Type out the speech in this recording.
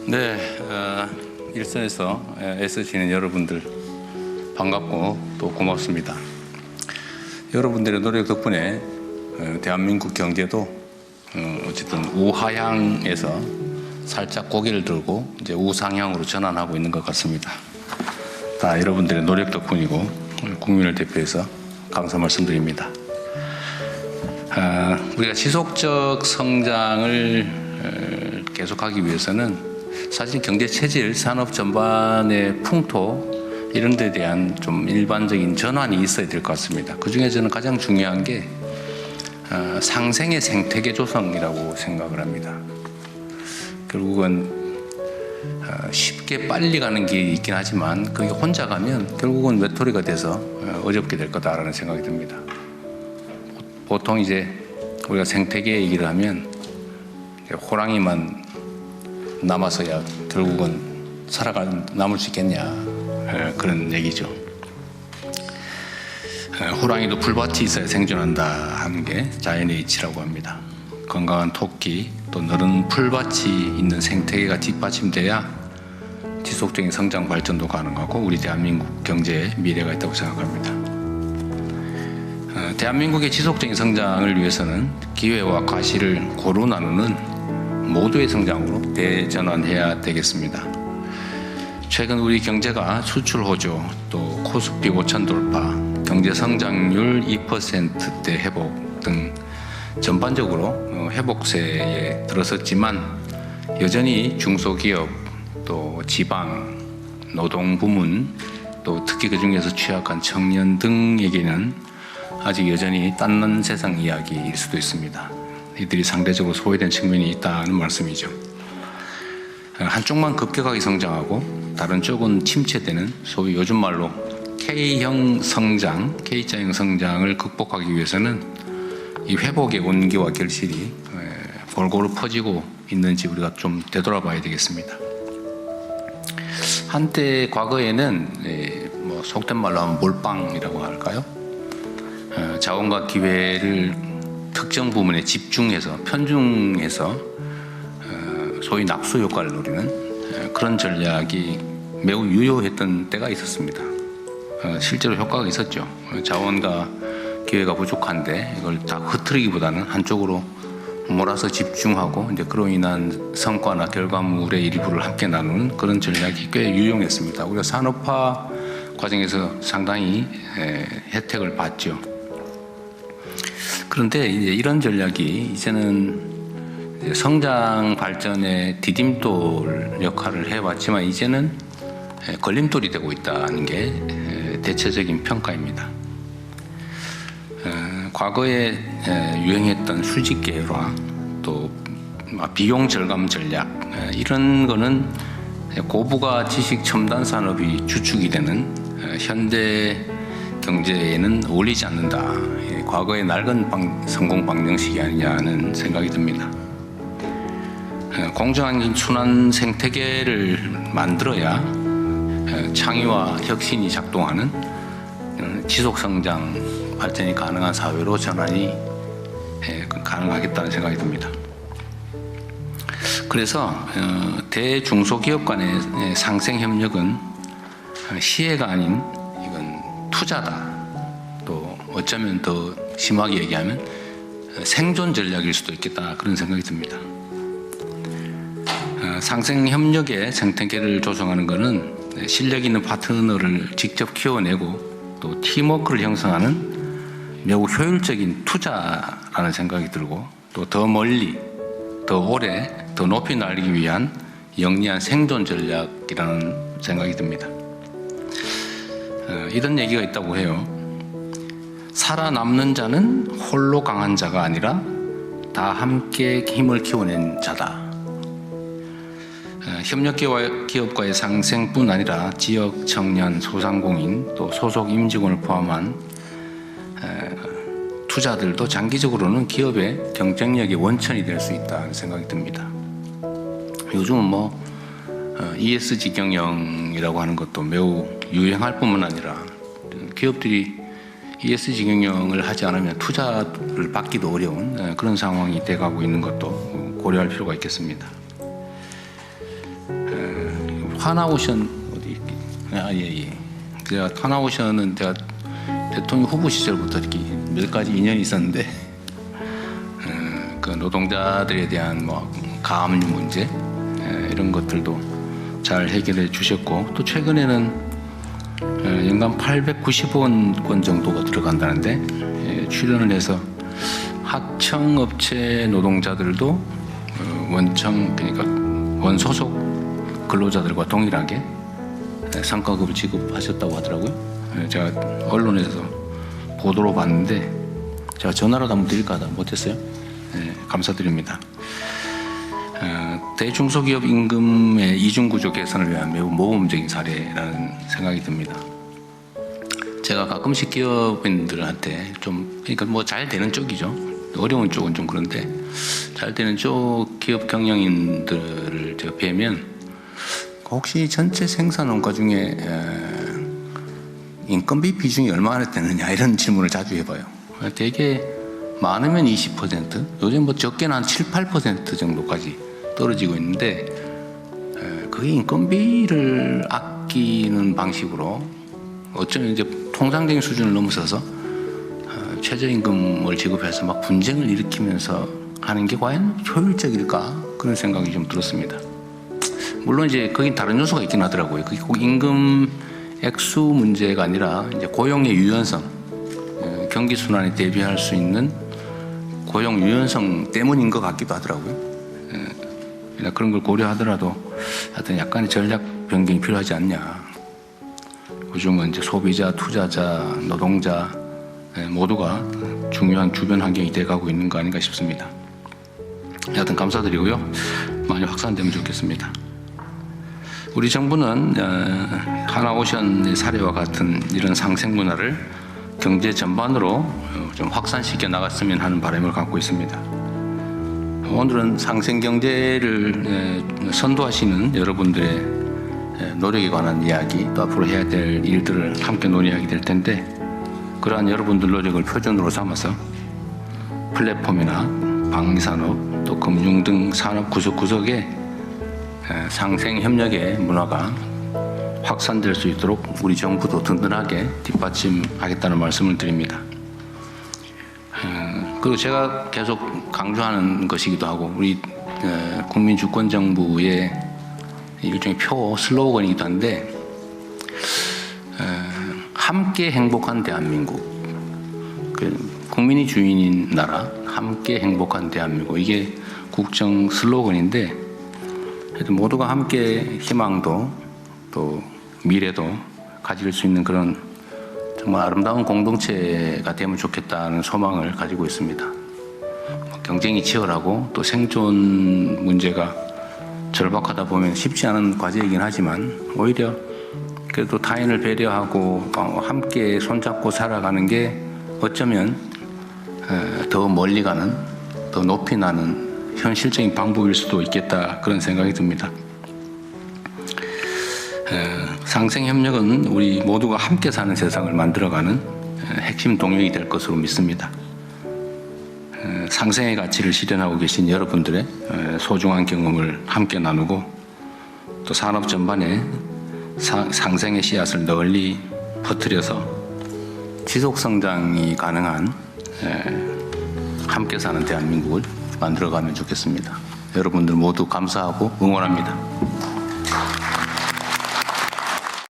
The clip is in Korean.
네, 일선에서 애쓰시는 여러분들 반갑고 또 고맙습니다. 여러분들의 노력 덕분에 대한민국 경제도 어쨌든 우하향에서 살짝 고개를 들고 이제 우상향으로 전환하고 있는 것 같습니다. 다 여러분들의 노력 덕분이고 국민을 대표해서 감사 말씀드립니다. 우리가 지속적 성장을 계속하기 위해서는 사실 경제 체질, 산업 전반의 풍토 이런 데 대한 좀 일반적인 전환이 있어야 될 것 같습니다. 그 중에 저는 가장 중요한 게 상생의 생태계 조성이라고 생각을 합니다. 결국은 쉽게 빨리 가는 길이 있긴 하지만 그게 혼자 가면 결국은 외톨이가 돼서 어렵게 될 거다라는 생각이 듭니다. 보통 이제 우리가 생태계 얘기를 하면 호랑이만 남아서야 결국은 남을 수 있겠냐 그런 얘기죠. 호랑이도 풀밭이 있어야 생존한다 하는 게 자연의 이치라고 합니다. 건강한 토끼 또 너른 풀밭이 있는 생태계가 뒷받침돼야 지속적인 성장 발전도 가능하고 우리 대한민국 경제에 미래가 있다고 생각합니다. 대한민국의 지속적인 성장을 위해서는 기회와 과실을 고루 나누는 모두의 성장으로 대전환해야 되겠습니다. 최근 우리 경제가 수출 호조, 또 코스피 5천 돌파, 경제 성장률 2%대 회복 등 전반적으로 회복세에 들어섰지만 여전히 중소기업, 또 지방, 노동 부문, 또 특히 그 중에서 취약한 청년 등에게는 아직 여전히 딴는 세상 이야기일 수도 있습니다. 이들이 상대적으로 소외된 측면이 있다는 말씀이죠. 한쪽만 급격하게 성장하고 다른 쪽은 침체되는 소위 요즘 말로 K형 성장, K자형 성장을 극복하기 위해서는 이 회복의 온기와 결실이 골고루 퍼지고 있는지 우리가 좀 되돌아봐야 되겠습니다. 한때 과거에는 뭐 속된 말로 하면 몰빵이라고 할까요? 자원과 기회를 특정 부분에 집중해서 편중해서 소위 낙수 효과를 노리는 그런 전략이 매우 유효했던 때가 있었습니다. 실제로 효과가 있었죠. 자원과 기회가 부족한데 이걸 다 흐트리기보다는 한쪽으로 몰아서 집중하고 이제 그로 인한 성과나 결과물의 일부를 함께 나누는 그런 전략이 꽤 유용했습니다. 우리가 산업화 과정에서 상당히 혜택을 봤죠. 그런데 이제 이런 전략이 이제는 성장 발전의 디딤돌 역할을 해왔지만 이제는 걸림돌이 되고 있다는 게 대체적인 평가입니다. 과거에 유행했던 수직 계열화, 또 비용 절감 전략 이런 거는 고부가 지식 첨단 산업이 주축이 되는 현대 경제에는 어울리지 않는다. 과거의 낡은 성공 방정식이 아니냐는 생각이 듭니다. 공정한 순환 생태계를 만들어야 창의와 혁신이 작동하는 지속성장 발전이 가능한 사회로 전환이 가능하겠다는 생각이 듭니다. 그래서 대중소기업 간의 상생협력은 시혜가 아닌 이건 투자다. 또 어쩌면 더 심하게 얘기하면 생존 전략일 수도 있겠다 그런 생각이 듭니다. 상생협력의 생태계를 조성하는 것은 실력 있는 파트너를 직접 키워내고 또 팀워크를 형성하는 매우 효율적인 투자라는 생각이 들고 또 더 멀리, 더 오래, 더 높이 날리기 위한 영리한 생존 전략이라는 생각이 듭니다. 이런 얘기가 있다고 해요. 살아남는 자는 홀로 강한 자가 아니라 다 함께 힘을 키워낸 자다. 협력기업과의 상생뿐 아니라 지역 청년, 소상공인, 또 소속 임직원을 포함한 투자들도 장기적으로는 기업의 경쟁력의 원천이 될 수 있다는 생각이 듭니다. 요즘은 ESG 경영이라고 하는 것도 매우 유행할 뿐만 아니라 기업들이 ESG 경영을 하지 않으면 투자를 받기도 어려운 그런 상황이 돼가고 있는 것도 고려할 필요가 있겠습니다. 하나오션 어디 있기? 예. 제가 하나오션은 제가 대통령 후보 시절부터 이렇게 몇 가지 인연이 있었는데 그 노동자들에 대한 뭐 가압류 문제 이런 것들도 잘 해결해 주셨고 또 최근에는 연간 890원 정도가 들어간다는데 출연을 해서 하청업체 노동자들도 원청 그러니까 원소속 근로자들과 동일하게 성과급을 지급하셨다고 하더라고요. 제가 언론에서 보도로 봤는데 제가 전화로 한번 드릴까 하다 못했어요. 감사드립니다. 대중소기업 임금의 이중구조 개선을 위한 매우 모범적인 사례라는 생각이 듭니다. 제가 가끔씩 기업인들한테 좀 그러니까 뭐 잘 되는 쪽이죠. 어려운 쪽은 좀 그런데 잘 되는 쪽 기업 경영인들을 제가 뵈면 혹시 전체 생산 원가 중에 인건비 비중이 얼마나 되느냐 이런 질문을 자주 해봐요. 되게 많으면 20%, 요즘 뭐 적게는 한 7, 8% 정도까지 떨어지고 있는데 그게 인건비를 아끼는 방식으로 어쩌면 이제 통상적인 수준을 넘어서서 최저임금을 지급해서 막 분쟁을 일으키면서 하는 게 과연 효율적일까 그런 생각이 좀 들었습니다. 물론 이제 거긴 다른 요소가 있긴 하더라고요. 그게 꼭 임금 액수 문제가 아니라 이제 고용의 유연성, 경기 순환에 대비할 수 있는 고용 유연성 때문인 것 같기도 하더라고요. 그런 걸 고려하더라도 하여튼 약간의 전략 변경이 필요하지 않냐. 요즘은 이제 소비자, 투자자, 노동자 모두가 중요한 주변 환경이 돼가고 있는 거 아닌가 싶습니다. 하여튼 감사드리고요. 많이 확산되면 좋겠습니다. 우리 정부는 하나오션의 사례와 같은 이런 상생 문화를 경제 전반으로 좀 확산시켜 나갔으면 하는 바람을 갖고 있습니다. 오늘은 상생 경제를 선도하시는 여러분들의 노력에 관한 이야기, 또 앞으로 해야 될 일들을 함께 논의하게 될 텐데 그러한 여러분들 노력을 표준으로 삼아서 플랫폼이나 방위산업, 또 금융 등 산업 구석구석에 상생 협력의 문화가 확산될 수 있도록 우리 정부도 든든하게 뒷받침하겠다는 말씀을 드립니다. 그리고 제가 계속 강조하는 것이기도 하고 우리 국민주권정부의 일종의 표 슬로건이기도 한데 함께 행복한 대한민국, 국민이 주인인 나라, 함께 행복한 대한민국 이게 국정 슬로건인데 모두가 함께 희망도 또 미래도 가질 수 있는 그런 정말 아름다운 공동체가 되면 좋겠다는 소망을 가지고 있습니다. 경쟁이 치열하고 또 생존 문제가 절박하다 보면 쉽지 않은 과제이긴 하지만 오히려 그래도 타인을 배려하고 함께 손잡고 살아가는 게 어쩌면 더 멀리 가는, 더 높이 나는 현실적인 방법일 수도 있겠다 그런 생각이 듭니다. 상생협력은 우리 모두가 함께 사는 세상을 만들어가는 핵심 동력이 될 것으로 믿습니다. 상생의 가치를 실현하고 계신 여러분들의 소중한 경험을 함께 나누고 또 산업 전반에 상생의 씨앗을 널리 퍼뜨려서 지속 성장이 가능한 함께 사는 대한민국을 만들어가면 좋겠습니다. 여러분들 모두 감사하고 응원합니다.